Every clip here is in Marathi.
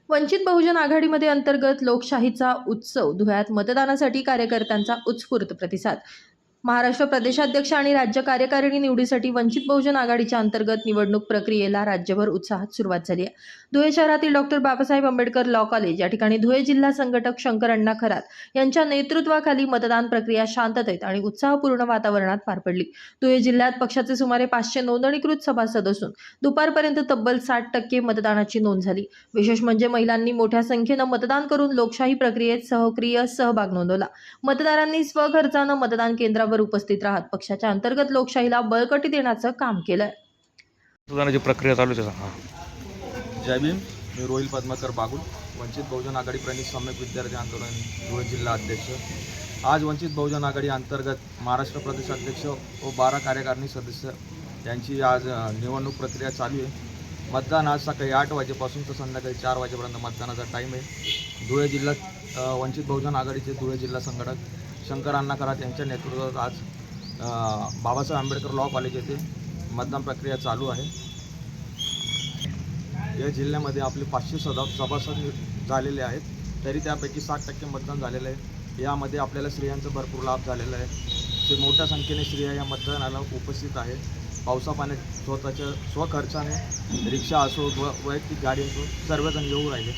वंचित बहुजन आघाडीमध्ये अंतर्गत लोकशाहीचा उत्सव धुळ्यात मतदानासाठी कार्यकर्त्यांचा उत्स्फूर्त प्रतिसाद। महाराष्ट्र प्रदेशाध्यक्ष आणि राज्य कार्यकारिणी निवडीसाठी वंचित बहुजन आघाडीच्या अंतर्गत निवडणूक प्रक्रियेला राज्यभर उत्साहात सुरुवात झाली आहे। धुळे शहरातील doctor Babasaheb Ambedkar law college या ठिकाणी धुळे जिल्हा संघटक शंकर अण्णा खरात यांच्या नेतृत्वाखाली मतदान प्रक्रिया शांततेत आणि उत्साहपूर्ण वातावरणात पार पडली। धुळे जिल्ह्यात पक्षाचे सुमारे 500 नोंदणीकृत सभासद असून दुपारपर्यंत तब्बल 60% मतदानाची नोंद झाली। विशेष म्हणजे महिलांनी मोठ्या संख्येने मतदान करून लोकशाही प्रक्रियेत सक्रिय सहभाग नोंदवला। मतदारांनी स्वखर्चाने मतदान केंद्रावर उपस्थित राहत पक्षाच्या अंतर्गत लोकशाहीला बळकटी देण्याचं काम केलंय। मतदानाची प्रक्रिया चालू आहे। जय भीम। मी रोहिल पद्माकर बागुल, वंचित बहुजन आघाडी प्रणित सम्यक विद्यार्थी आंदोलन धुळे जिल्हा अध्यक्ष। आज वंचित बहुजन आघाडी अंतर्गत महाराष्ट्र प्रदेश अध्यक्ष व 12 कार्यकारिणी सदस्य यांची आज निवडणूक प्रक्रिया चालू आहे। मतदान आज सकाळी 8 वाजेपासून तर संध्याकाळी 4 वाजेपर्यंत मतदानाचा टाईम आहे। धुळे जिल्ह्यात वंचित बहुजन आघाडीचे धुळे जिल्हा संघटक शंकर अण्णा खरात यांच्या नेतृत्वात आज बाबासाहेब आंबेडकर लॉ कॉलेज येथे मतदान प्रक्रिया चालू आहे। या जिल्ह्यामध्ये आपले 500 सभासद झालेले आहेत, तरी त्यापैकी 60% मतदान झालेलं आहे। यामध्ये आपल्याला स्त्रियांचा भरपूर लाभ झालेला आहे। मोठ्या संख्येने स्त्रिया या मतदानाला उपस्थित आहेत। पावसापाण्यात स्वतःच्या स्वखर्चाने रिक्षा असो व वैयक्तिक गाडी असो सर्वजण येऊ राहिले।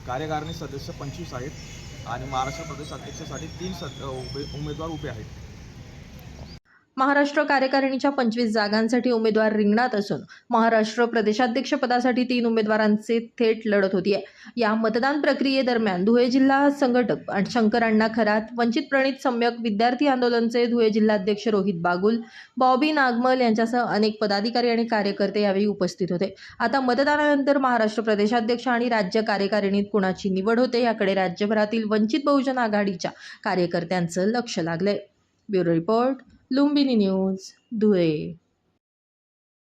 कार्यकारिणी सदस्य 25 आहेत आणि महाराष्ट्र प्रदेश अध्यक्षासाठी 3 उमेदवार उभे आहेत। महाराष्ट्र कार्यकारिणीच्या 25 जागांसाठी उमेदवार रिंगणात असून महाराष्ट्र प्रदेशाध्यक्षपदासाठी 3 उमेदवारांचे थेट लढत होतीये। या मतदान प्रक्रियेदरम्यान धुळे जिल्हा संघटक शंकर अण्णा खरात, वंचित प्रणित सम्यक विद्यार्थी आंदोलनचे धुळे जिल्हाध्यक्ष रोहित बागुल, बॉबी नागमल यांच्यासह अनेक पदाधिकारी आणि कार्यकर्ते यावेळी उपस्थित होते। आता मतदानानंतर महाराष्ट्र प्रदेशाध्यक्ष आणि राज्य कार्यकारिणीत कुणाची निवड होते याकडे राज्यभरातील वंचित बहुजन आघाडीच्या कार्यकर्त्यांचं लक्ष लागलंय। Bureau report, Lumbini news, Dhule.